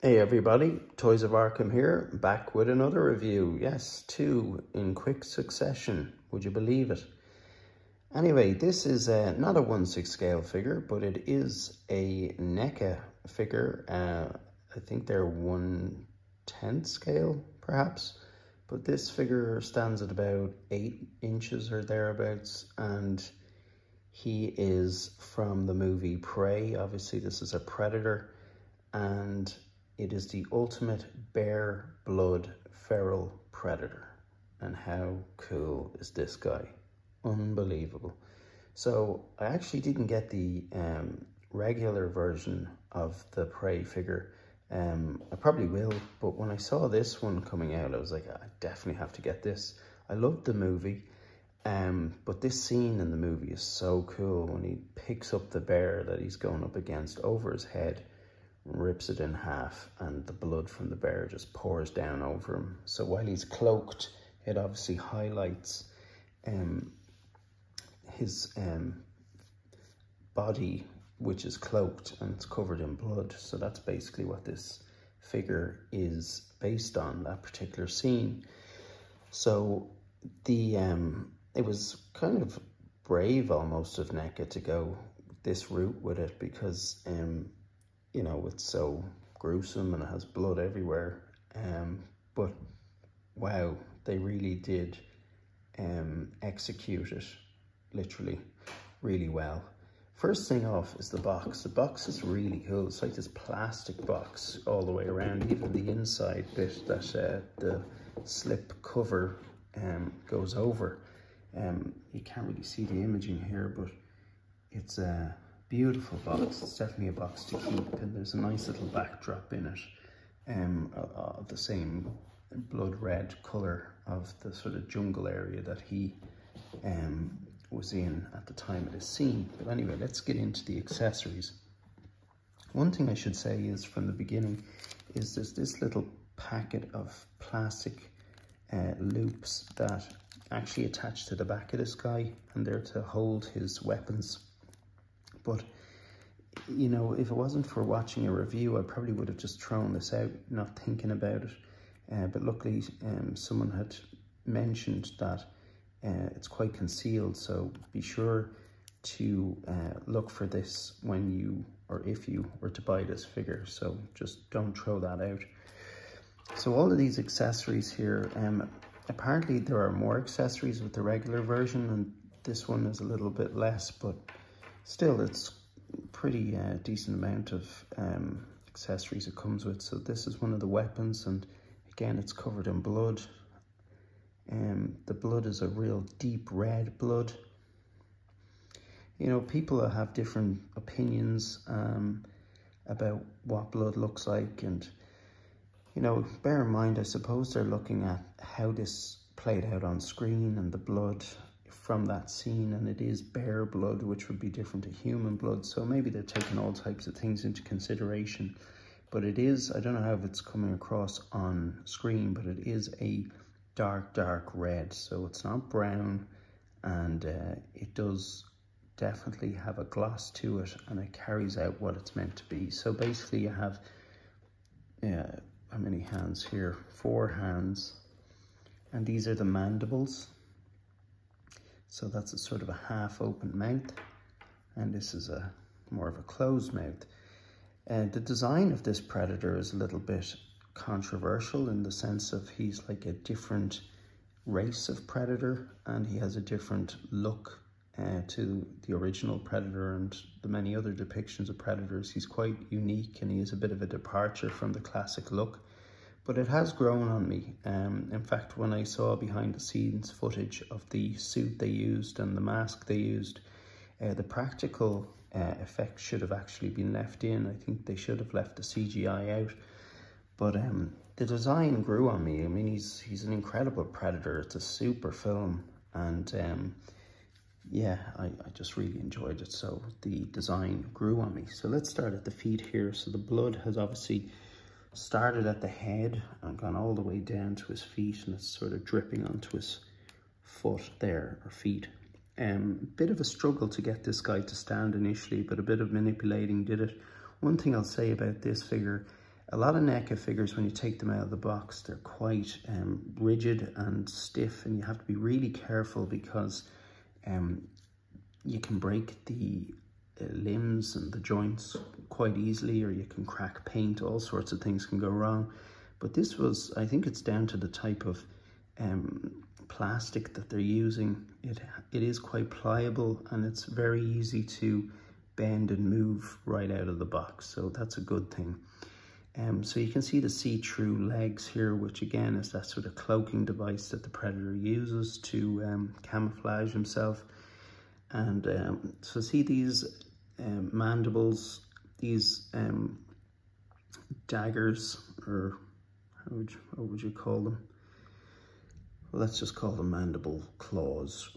Hey everybody, Toys of Arkham here, back with another review. Yes, two in quick succession, would you believe it? Anyway, this is not a 1/6 scale figure, but it is a Neca figure. I think they're 1/10 scale, perhaps. But this figure stands at about 8 inches or thereabouts, and he is from the movie Prey. Obviously, this is a predator, and it is the ultimate bare blood feral predator. And how cool is this guy? Unbelievable. So I actually didn't get the regular version of the Prey figure. I probably will, but when I saw this one coming out, I was like, I definitely have to get this. I loved the movie, but this scene in the movie is so cool when he picks up the bear that he's going up against over his head, rips it in half, and the blood from the bear just pours down over him. So while he's cloaked, it obviously highlights his body, which is cloaked and it's covered in blood. So that's basically what this figure is based on, that particular scene. So the it was kind of brave almost of Neca to go this route with it, because you know, it's so gruesome and it has blood everywhere. But wow, they really did execute it, literally, really well. First thing off is the box. The box is really cool. It's like this plastic box all the way around, even the inside bit that the slip cover goes over. You can't really see the imaging here, but it's a beautiful box. It's definitely a box to keep, and there's a nice little backdrop in it, of the same blood red color of the sort of jungle area that he was in at the time of this scene. But anyway, let's get into the accessories. One thing I should say is, from the beginning, is there's this little packet of plastic loops that actually attach to the back of this guy, and they're to hold his weapons. But, you know, if it wasn't for watching a review, I probably would have just thrown this out, not thinking about it. But luckily, someone had mentioned that it's quite concealed, so be sure to look for this when you, or if you were to buy this figure. So just don't throw that out. So all of these accessories here, apparently there are more accessories with the regular version, and this one is a little bit less, but still, it's pretty decent amount of accessories it comes with. So this is one of the weapons, and again, it's covered in blood. The blood is a real deep red blood. You know, people have different opinions about what blood looks like, and, you know, bear in mind, I suppose they're looking at how this played out on screen and the blood from that scene, and it is bear blood, which would be different to human blood, so maybe they're taking all types of things into consideration. But it is, I don't know how it's coming across on screen, but it is a dark red, so it's not brown, and it does definitely have a gloss to it, and it carries out what it's meant to be. So basically you have how many hands here? 4 hands, and these are the mandibles. So that's a sort of a half open mouth, and this is a more of a closed mouth. The design of this predator is a little bit controversial, in the sense of he's like a different race of predator, and he has a different look to the original predator and the many other depictions of predators. He's quite unique, and he is a bit of a departure from the classic look. But it has grown on me. In fact, when I saw behind the scenes footage of the suit they used and the mask they used, the practical effects should have actually been left in. I think they should have left the CGI out. But the design grew on me. I mean, he's an incredible predator. It's a super film, and yeah, I just really enjoyed it. So the design grew on me. So let's start at the feet here. So the blood has obviously started at the head and gone all the way down to his feet, and it's sort of dripping onto his foot there, or feet. Bit of a struggle to get this guy to stand initially, but a bit of manipulating did it. One thing I'll say about this figure, A lot of Neca figures, when you take them out of the box, they're quite rigid and stiff, and you have to be really careful because you can break the limbs and the joints quite easily, or you can crack paint. All sorts of things can go wrong. But this was, I think it's down to the type of plastic that they're using. It is quite pliable, and it's very easy to bend and move right out of the box, so that's a good thing. So you can see the see-through legs here, which again is that sort of cloaking device that the predator uses to camouflage himself. And so see these mandibles, these daggers, or what would you call them? Well, let's just call them mandible claws.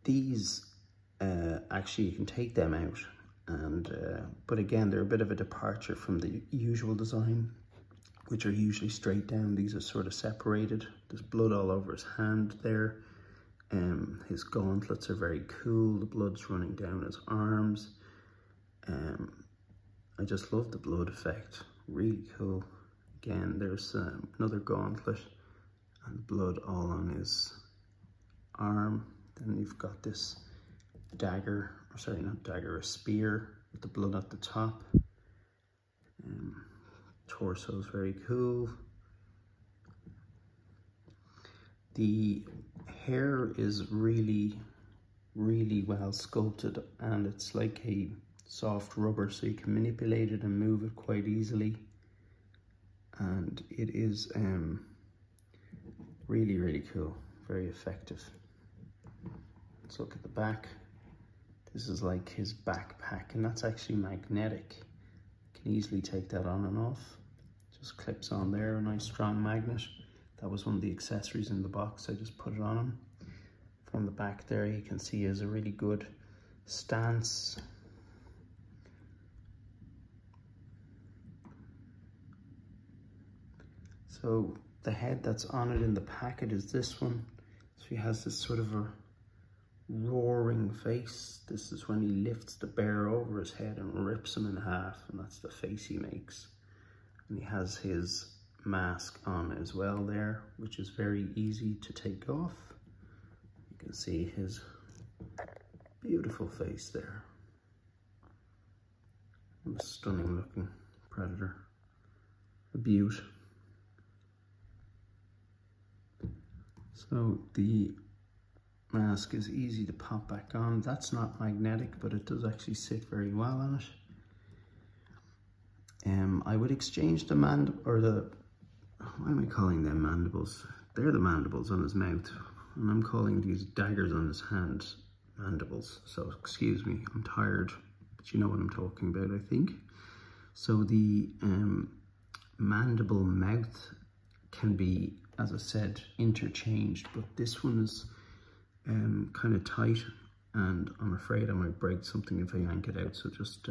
These actually, you can take them out, and but again, they're a bit of a departure from the usual design, which are usually straight down. These are sort of separated. There's blood all over his hand there. His gauntlets are very cool. The blood's running down his arms. I just love the blood effect. Really cool. Again, there's another gauntlet and blood all on his arm. Then you've got this dagger, or sorry, not dagger, a spear with the blood at the top. Torso is very cool. The hair is really, really well sculpted, and it's like a soft rubber, so you can manipulate it and move it quite easily. And it is really, really cool, very effective. Let's look at the back. This is like his backpack, and that's actually magnetic. You can easily take that on and off. Just clips on there, a nice strong magnet. That was one of the accessories in the box. I just put it on him. From the back there, you can see he has a really good stance. So the head that's on it in the packet is this one. So he has this sort of a roaring face. This is when he lifts the bear over his head and rips him in half, and that's the face he makes. And he has his mask on as well there, which is very easy to take off. You can see his beautiful face there. A stunning looking predator. A beaut. So the mask is easy to pop back on. That's not magnetic, but it does actually sit very well on it. I would exchange the why am I calling them mandibles? They're the mandibles on his mouth, and I'm calling these daggers on his hand mandibles. So excuse me, I'm tired, but you know what I'm talking about, I think. So the mandible mouth can be, as I said, interchanged, but this one is kind of tight, and I'm afraid I might break something if I yank it out. So just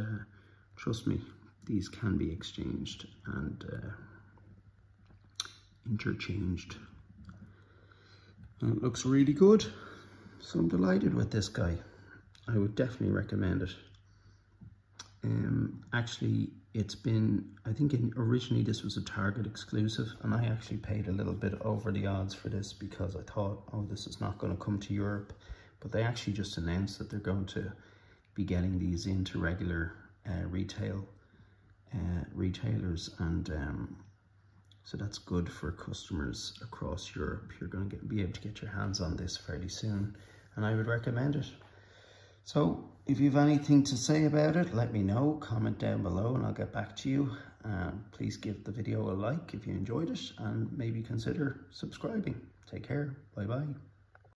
trust me, these can be exchanged and interchanged. And it looks really good, so I'm delighted with this guy. I would definitely recommend it. Actually, it's been, I think originally this was a Target exclusive, and I actually paid a little bit over the odds for this because I thought, oh, this is not going to come to Europe. But they actually just announced that they're going to be getting these into regular retailers, and so that's good for customers across Europe. You're going to be able to get your hands on this fairly soon, and I would recommend it. So if you have anything to say about it, let me know. Comment down below and I'll get back to you. Please give the video a like if you enjoyed it, and maybe consider subscribing. Take care. Bye bye.